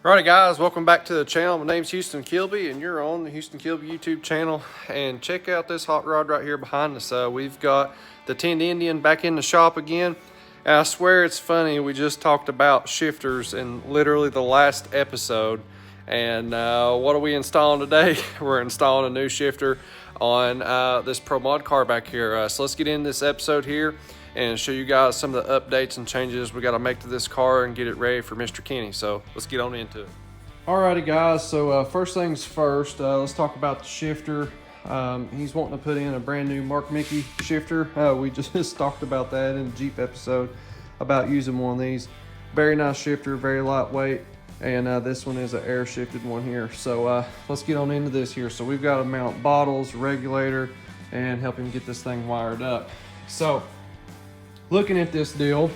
Alrighty guys, welcome back to the channel. My name's Houston Kilby and you're on the Houston Kilby YouTube channel. And check out this hot rod right here behind us. We've got the Tin Indian back in the shop again. And I swear it's funny, we just talked about shifters in literally the last episode. And what are we installing today? We're installing a new shifter on this Pro Mod car back here. So let's get into this episode here and show you guys some of the updates and changes we got to make to this car and get it ready for Mr. Kenny. So let's get on into it. Alrighty guys, so first things first, let's talk about the shifter. He's wanting to put in a brand new Mark Mickey shifter. We just talked about that in the Jeep episode about using one of these. Very nice shifter, very lightweight, and this one is an air shifted one here. So let's get on into this here. So we've got to mount bottles, regulator, and help him get this thing wired up. So looking at this deal,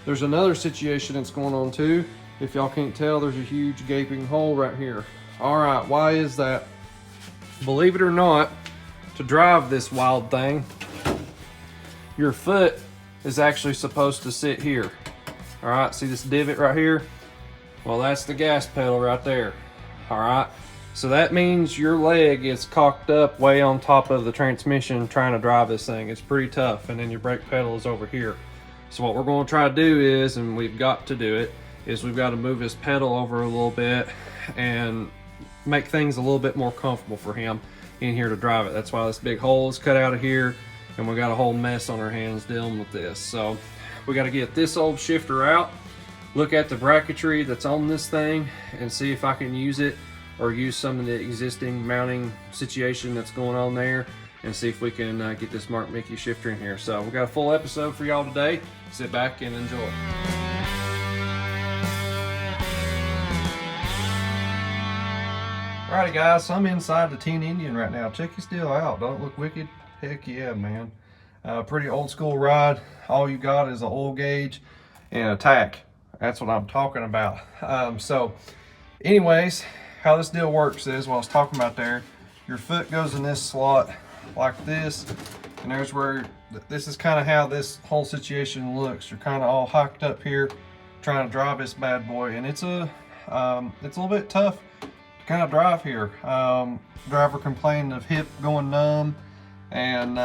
there's another situation that's going on too. If y'all can't tell, there's a huge gaping hole right here. All right, why is that? Believe it or not, to drive this wild thing, your foot is actually supposed to sit here. All right, see this divot right here? Well, that's the gas pedal right there. All right, so that means your leg is cocked up way on top of the transmission trying to drive this thing. It's pretty tough, and then your brake pedal is over here. So what we're going to try to do is, and we've got to do it, is we've got to move his pedal over a little bit and make things a little bit more comfortable for him in here to drive it. That's why this big hole is cut out of here, and we got a whole mess on our hands dealing with this. So we got to get this old shifter out, look at the bracketry that's on this thing, and see if I can use it or use some of the existing mounting situation that's going on there, and see if we can get this Mark Mickey shifter in here. So we got a full episode for y'all today. Sit back and enjoy. Alrighty guys, so I'm inside the Tin Indian right now. Check this deal out. Don't it look wicked? Heck yeah, man. Pretty old school ride. All you got is an oil gauge and a tack. That's what I'm talking about. So anyways, how this deal works is, what I was talking about there, your foot goes in this slot like this, and there's where, this is kind of how this whole situation looks. You're kind of all hiked up here trying to drive this bad boy, and it's a little bit tough to kind of drive here. Driver complained of hip going numb, and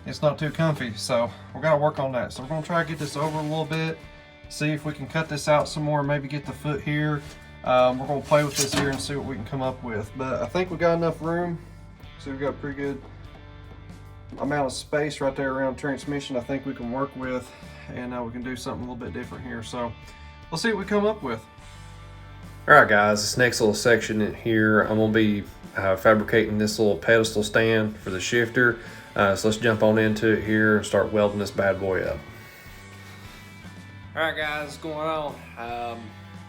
it's not too comfy, so we're gonna work on that. So we're gonna try to get this over a little bit, see if we can cut this out some more, maybe get the foot here. We're gonna play with this here and see what we can come up with, but I think we got enough room. So we've got a pretty good amount of space right there around transmission I think we can work with, and we can do something a little bit different here. So we'll see what we come up with. All right guys, this next little section in here, I'm gonna be fabricating this little pedestal stand for the shifter. So let's jump on into it here and start welding this bad boy up. All right guys, what's going on?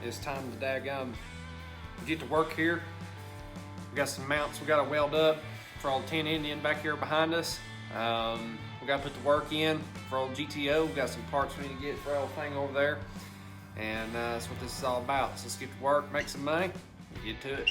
It's time to daggum get to work here. We got some mounts we got to weld up for all the Tin Indian back here behind us. We got to put the work in for old GTO. We got some parts we need to get for everything over there, and that's what this is all about. So let's get to work, make some money, and get to it.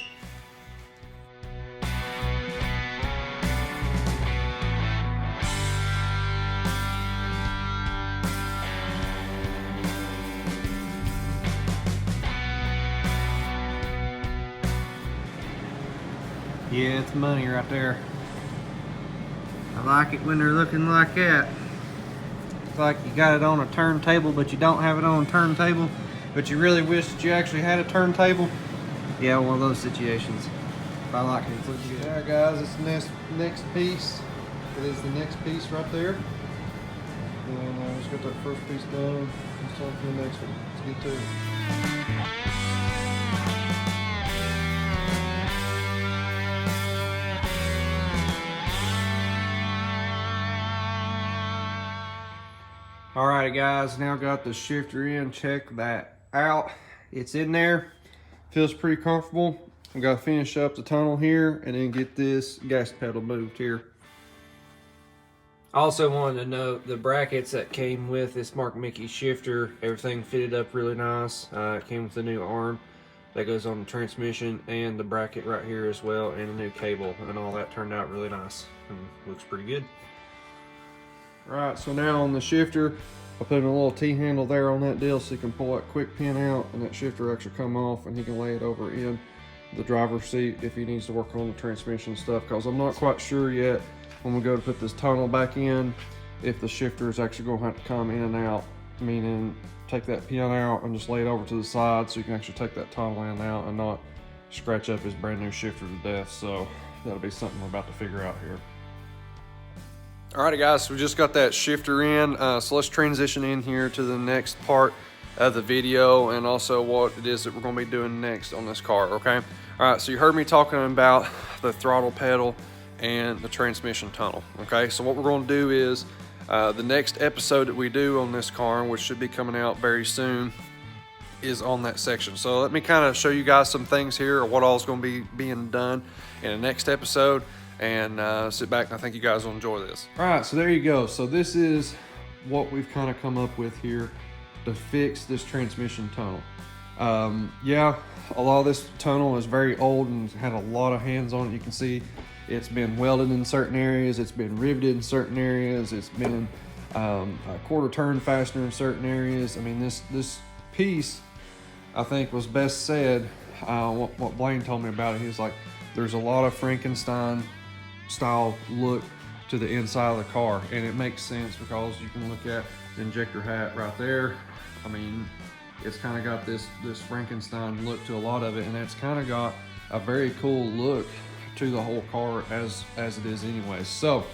Yeah, it's money right there. I like it when they're looking like that. It's like you got it on a turntable, but you don't have it on a turntable, but you really wish that you actually had a turntable. Yeah, one of those situations. I like it. It's looking good. All right, guys, it's the next piece. It is the next piece right there. And just got that first piece done. Let's start for the next one. Let's get to it. Alright guys, now got the shifter in. Check that out. It's in there. Feels pretty comfortable. We gotta finish up the tunnel here and then get this gas pedal moved here. I also wanted to note the brackets that came with this Mark Mickey shifter, everything fitted up really nice. It came with a new arm that goes on the transmission and the bracket right here as well, and a new cable, and all that turned out really nice and looks pretty good. Right, so now on the shifter, I put in a little T-handle there on that deal so you can pull that quick pin out and that shifter actually come off, and he can lay it over in the driver's seat if he needs to work on the transmission stuff, because I'm not quite sure yet when we go to put this tunnel back in if the shifter is actually going to have to come in and out, meaning take that pin out and just lay it over to the side so you can actually take that tunnel in and out and not scratch up his brand new shifter to death. So that'll be something we're about to figure out here. Alrighty guys, so we just got that shifter in, so let's transition in here to the next part of the video and also what it is that we're going to be doing next on this car, okay? Alright, so you heard me talking about the throttle pedal and the transmission tunnel, okay? So what we're going to do is, the next episode that we do on this car, which should be coming out very soon, is on that section. So let me kind of show you guys some things here, or what all is going to be being done in the next episode, and sit back, and I think you guys will enjoy this. All right, so there you go. So this is what we've kind of come up with here to fix this transmission tunnel. Yeah, a lot of this tunnel is very old and had a lot of hands on it. You can see it's been welded in certain areas, it's been riveted in certain areas, it's been a quarter turn fastener in certain areas. I mean, this piece, I think, was best said, what Blaine told me about it. He was like, there's a lot of Frankenstein style look to the inside of the car, and it makes sense because you can look at the injector hat right there. I mean, it's kind of got this Frankenstein look to a lot of it, and it's kind of got a very cool look to the whole car as it is anyway. So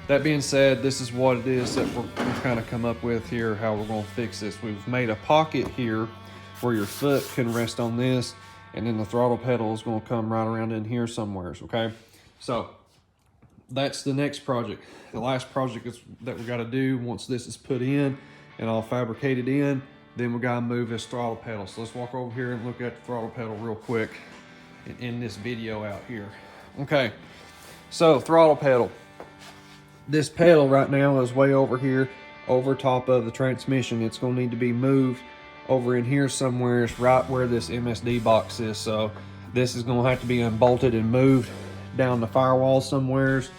that being said, this is what it is that we've kind of come up with here, how we're going to fix this. We've made a pocket here where your foot can rest on this, and then the throttle pedal is going to come right around in here somewhere, okay? So that's the next project. The last project that we got to do once this is put in and all fabricated in, then we got to move this throttle pedal. So let's walk over here and look at the throttle pedal real quick and end this video out here. Okay, so throttle pedal. This pedal right now is way over here, over top of the transmission. It's going to need to be moved over in here somewhere. It's right where this MSD box is. So this is going to have to be unbolted and moved down the firewall somewhere. So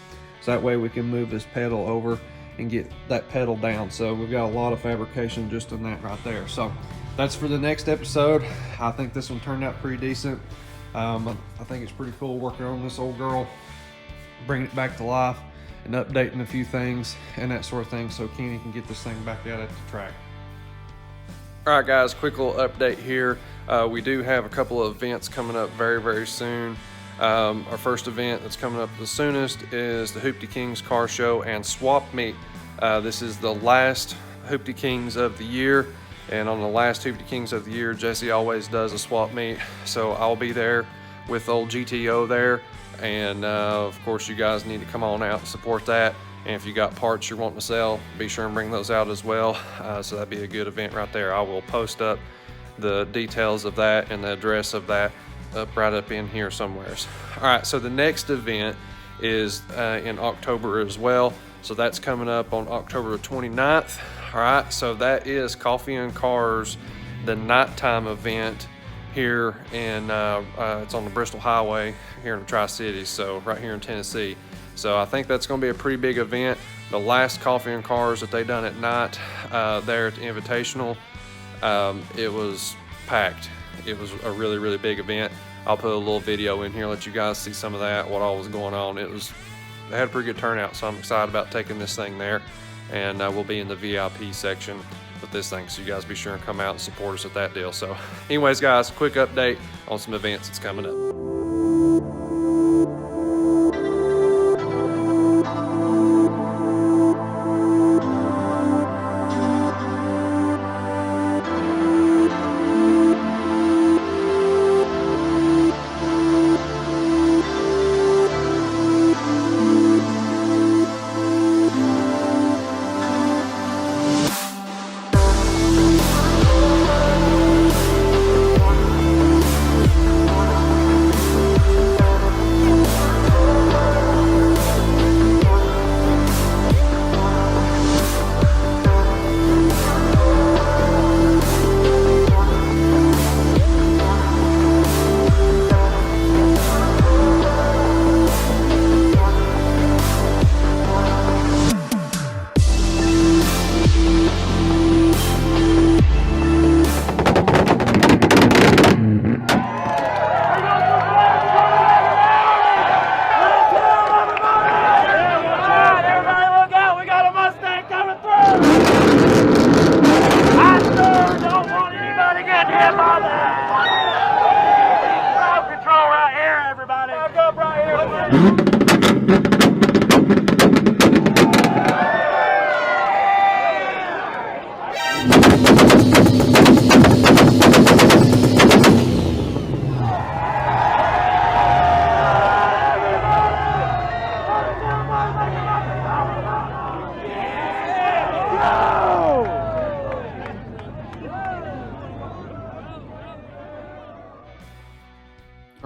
that way we can move this pedal over and get that pedal down. So we've got a lot of fabrication just in that right there. So that's for the next episode. I think this one turned out pretty decent. I think it's pretty cool working on this old girl, bringing it back to life and updating a few things and that sort of thing so Kenny can get this thing back out at the track. All right guys, quick little update here. We do have a couple of events coming up very, very soon. Our first event that's coming up the soonest is the Hooptie Kings Car Show and Swap Meet. This is the last Hooptie Kings of the year, and on the last Hooptie Kings of the year, Jesse always does a swap meet. So I'll be there with old GTO there, and of course you guys need to come on out and support that. And if you got parts you're wanting to sell, be sure and bring those out as well. So that'd be a good event right there. I will post up the details of that and the address of that right up in here somewhere. All right, so the next event is in October as well. So that's coming up on October 29th. All right, so that is Coffee and Cars, the nighttime event here in, it's on the Bristol Highway here in the Tri-Cities, so right here in Tennessee. So I think that's gonna be a pretty big event. The last Coffee and Cars that they done at night there at the Invitational, it was packed. It was a really, really big event. I'll put a little video in here, let you guys see some of that, what all was going on. They had a pretty good turnout, so I'm excited about taking this thing there. And we'll be in the VIP section with this thing, so you guys be sure and come out and support us at that deal. So anyways guys, quick update on some events that's coming up.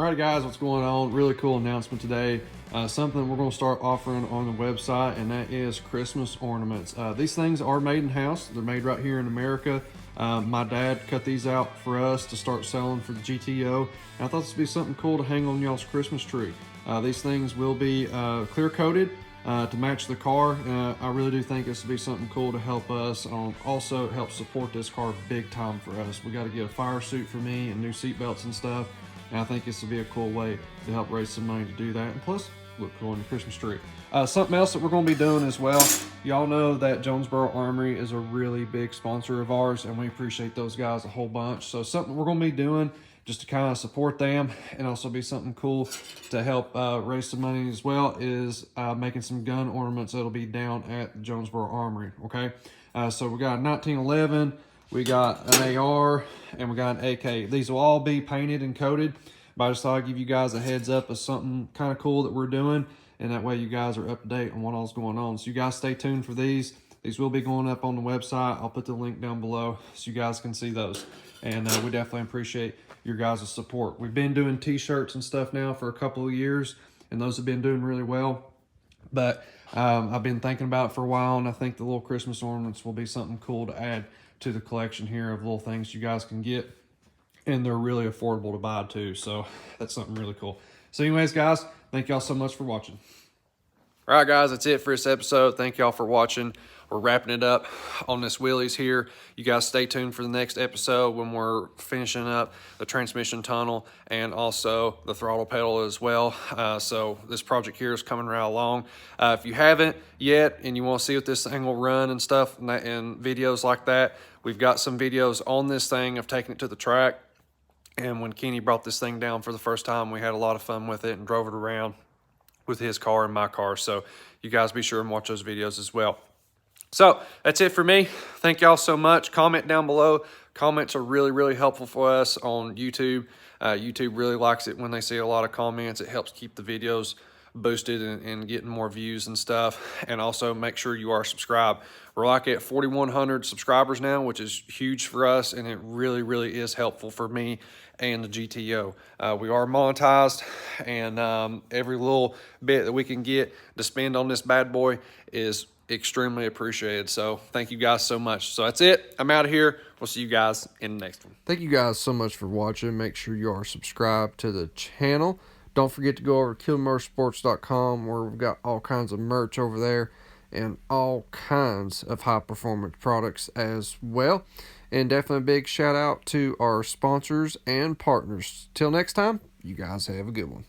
Alright guys, what's going on? Really cool announcement today. Something we're going to start offering on the website, and that is Christmas ornaments. These things are made in-house. They're made right here in America. My dad cut these out for us to start selling for the GTO. And I thought this would be something cool to hang on y'all's Christmas tree. These things will be clear coated to match the car. I really do think this will be something cool to help us, also help support this car big time for us. We got to get a fire suit for me and new seat belts and stuff. And I think this will be a cool way to help raise some money to do that. And plus, look cool on the Christmas tree. Something else that we're going to be doing as well. Y'all know that Jonesboro Armory is a really big sponsor of ours, and we appreciate those guys a whole bunch. So something we're going to be doing just to kind of support them and also be something cool to help raise some money as well is making some gun ornaments that'll be down at Jonesboro Armory, okay? So we got a 1911, we got an AR, and we got an AK. These will all be painted and coated, but I just thought I'd give you guys a heads up of something kind of cool that we're doing, and that way you guys are up to date on what all's going on. So you guys stay tuned for these. These will be going up on the website. I'll put the link down below so you guys can see those. And we definitely appreciate your guys' support. We've been doing t-shirts and stuff now for a couple of years, and those have been doing really well. But I've been thinking about it for a while, and I think the little Christmas ornaments will be something cool to add to the collection here of little things you guys can get. And they're really affordable to buy too, so that's something really cool. So anyways, guys, thank y'all so much for watching. All right, guys, that's it for this episode. Thank y'all for watching. We're wrapping it up on this Whillys here. You guys stay tuned for the next episode when we're finishing up the transmission tunnel and also the throttle pedal as well. So this project here is coming right along. If you haven't yet and you want to see what this thing will run and stuff and videos like that, we've got some videos on this thing of taking it to the track. And when Kenny brought this thing down for the first time, we had a lot of fun with it and drove it around with his car and my car. So you guys be sure and watch those videos as well. So that's it for me. Thank y'all so much. Comment down below. Comments are really, really helpful for us on YouTube. YouTube really likes it when they see a lot of comments. It helps keep the videos boosted and getting more views and stuff. And also make sure you are subscribed. We're like at 4,100 subscribers now, which is huge for us, and it really, really is helpful for me and the GTO. We are monetized, and every little bit that we can get to spend on this bad boy is extremely appreciated. So thank you guys so much. So that's it. I'm out of here. We'll see you guys in the next one. Thank you guys so much for watching. Make sure you are subscribed to the channel. Don't forget to go over to KilmerSports.com, where we've got all kinds of merch over there and all kinds of high performance products as well. And definitely a big shout out to our sponsors and partners. Till next time, you guys have a good one.